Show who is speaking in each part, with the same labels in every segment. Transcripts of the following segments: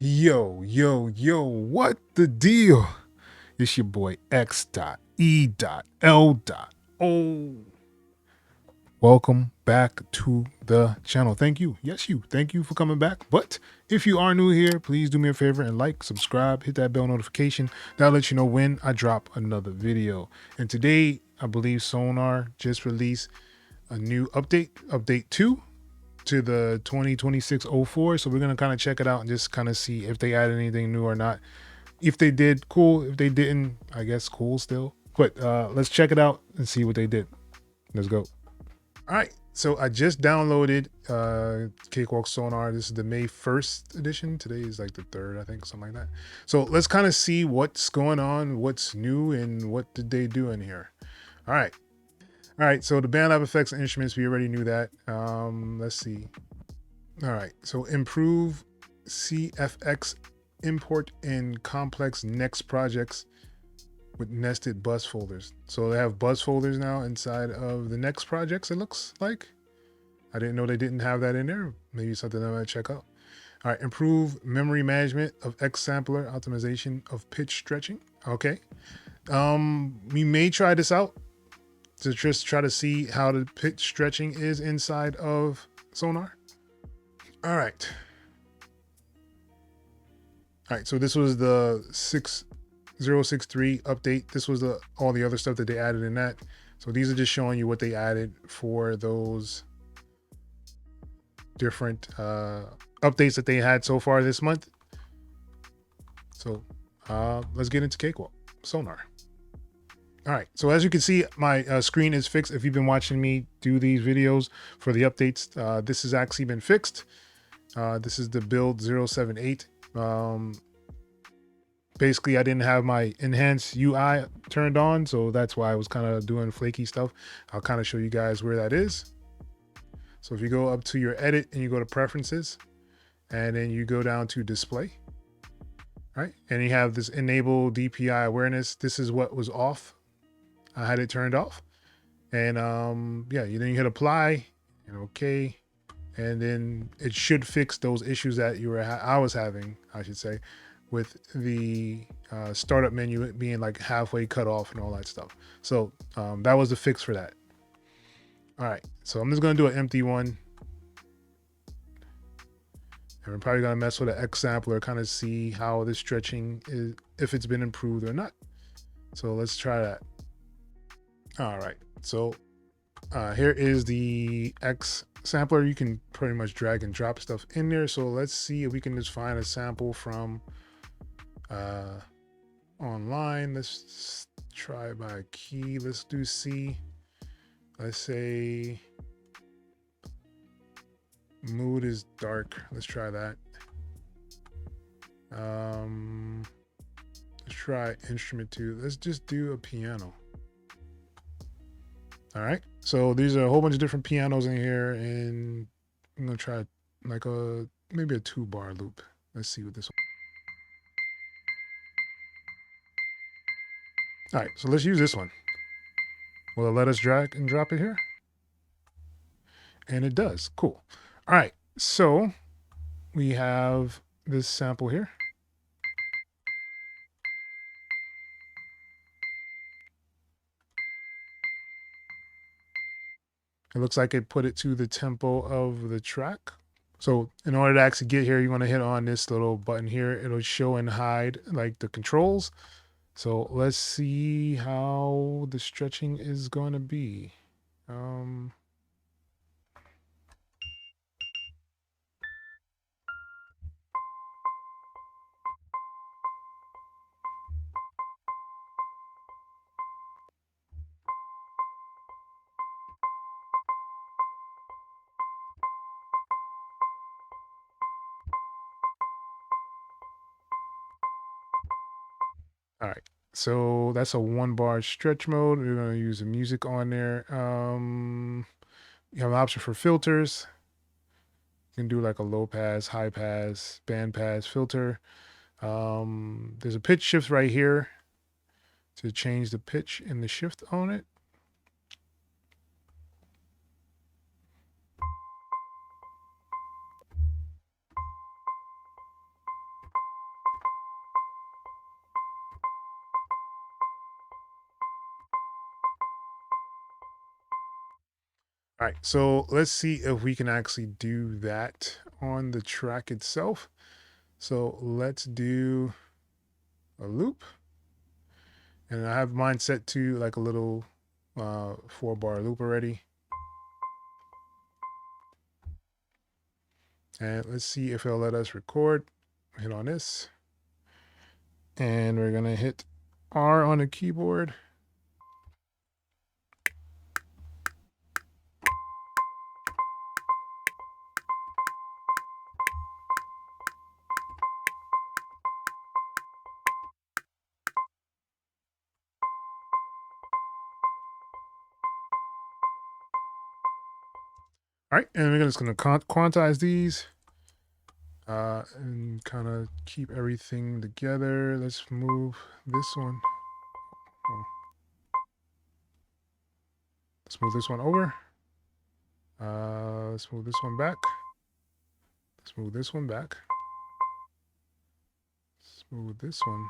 Speaker 1: Yo, what the deal? It's your boy X.E.L. Welcome back to the channel. Thank you. Yes, you. Thank you for coming back. But if you are new here, please do me a favor and like, subscribe, hit that bell notification. That'll let you know when I drop another video. And today, I believe Sonar just released a new update, update 2 to the 2026.04. So we're going to kind of check it out and just kind of see if they added anything new or not. If they did, cool. If they didn't, I guess cool still. But let's check it out and see what they did. Let's go. All right. So I just downloaded Cakewalk Sonar. This is the May 1st edition. Today is like the 3rd, I think, something like that. So let's kind of see what's going on, what's new, and what did they do in here. All right. All right, so the band lab effects and instruments, we already knew that. Let's see. All right, so improve CFX import in complex next projects with nested bus folders. So they have bus folders now inside of the next projects, it looks like. I didn't know they didn't have that in there. Maybe something I'm gonna check out. All right, improve memory management of XSampler optimization of pitch stretching. Okay. We may try this out to just try to see how the pitch stretching is inside of Sonar. All right. All right, so this was the 6063 update. This was all the other stuff that they added in that. So these are just showing you what they added for those different updates that they had so far this month. So let's get into Cakewalk Sonar. All right, so as you can see, my screen is fixed. If you've been watching me do these videos for the updates, this has actually been fixed. This is the build 078. Basically, I didn't have my enhanced UI turned on, so that's why I was kind of doing flaky stuff. I'll kind of show you guys where that is. So if you go up to your edit and you go to preferences, and then you go down to display, right? And you have this enable DPI awareness. This is what was off. I had it turned off, and yeah, then you hit apply and okay, and then it should fix those issues that I was having, I should say, with the startup menu being like halfway cut off and all that stuff. So that was the fix for that. All right, so I'm just gonna do an empty one, and we're probably gonna mess with an XSampler, kind of see how the stretching is, if it's been improved or not. So let's try that. All right, so here is the XSampler. You can pretty much drag and drop stuff in there. So let's see if we can just find a sample from online. Let's try by key. Let's do C. Let's say mood is dark. Let's try that. Let's try instrument 2. Let's just do a piano. All right, so these are a whole bunch of different pianos in here, and I'm gonna try like maybe a 2-bar loop. Let's see what this one. All right, so let's use this one. Will it let us drag and drop it here? And it does. Cool. All right, so we have this sample here. It looks like it put it to the tempo of the track. So in order to actually get here, you want to hit on this little button here. It'll show and hide like the controls. So let's see how the stretching is going to be. All right, so that's a 1-bar stretch mode. We're going to use the music on there. You have an option for filters. You can do like a low pass, high pass, band pass filter. There's a pitch shift right here to change the pitch and the shift on it. All right, so let's see if we can actually do that on the track itself. So let's do a loop. And I have mine set to like a little 4-bar loop already. And let's see if it'll let us record. Hit on this. And we're going to hit R on the keyboard. All right, and we're just going to quantize these and kind of keep everything together. Let's move this one. Oh. Let's move this one over. Let's move this one back. Let's move this one back. Let's move this one.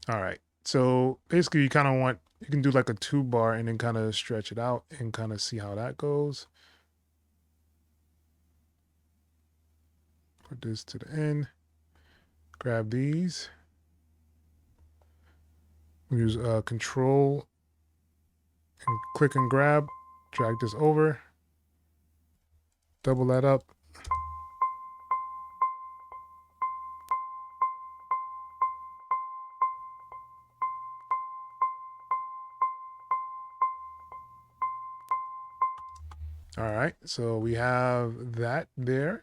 Speaker 1: All right. So basically you kind of want, you can do like a 2-bar and then kind of stretch it out and kind of see how that goes. Put this to the end. Grab these. Use control and click and grab. Drag this over. Double that up. All right, so we have that there.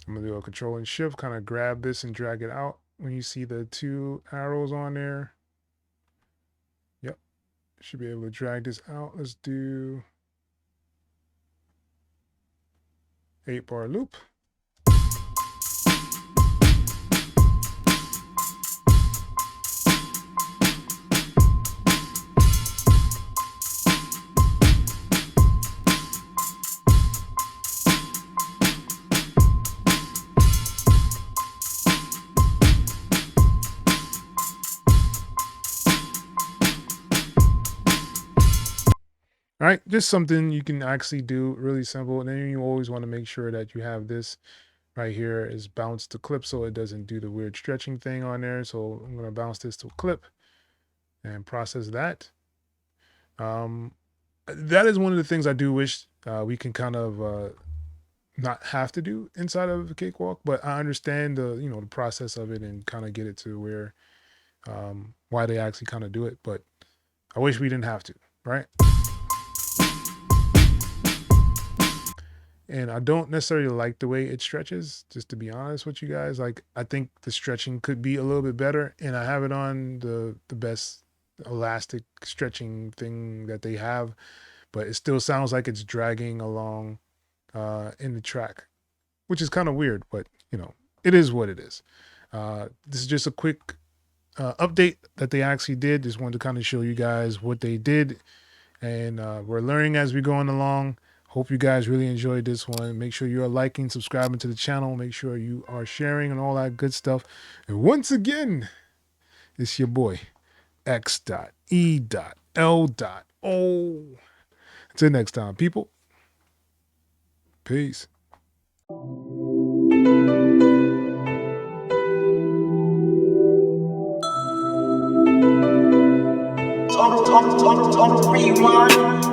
Speaker 1: I'm gonna do a control and shift, kind of grab this and drag it out. When you see the 2 arrows on there, yep, should be able to drag this out. Let's do 8-bar loop. All right, just something you can actually do really simple. And then you always want to make sure that you have this right here is bounced to clip so it doesn't do the weird stretching thing on there. So I'm going to bounce this to a clip and process that. That is one of the things I do wish we can kind of not have to do inside of a cakewalk, but I understand the, you know, the process of it and kind of get it to where why they actually kind of do it. But I wish we didn't have to, right? And I don't necessarily like the way it stretches, just to be honest with you guys. Like, I think the stretching could be a little bit better, and I have it on the best elastic stretching thing that they have, but it still sounds like it's dragging along in the track, which is kind of weird, but you know, it is what it is. This is just a quick update that they actually did. Just wanted to kind of show you guys what they did, and we're learning as we're going along. Hope you guys really enjoyed this one. Make sure you are liking, subscribing to the channel. Make sure you are sharing and all that good stuff. And once again, it's your boy, X.E.L.O. Until next time, people. Peace.
Speaker 2: AutoRewind.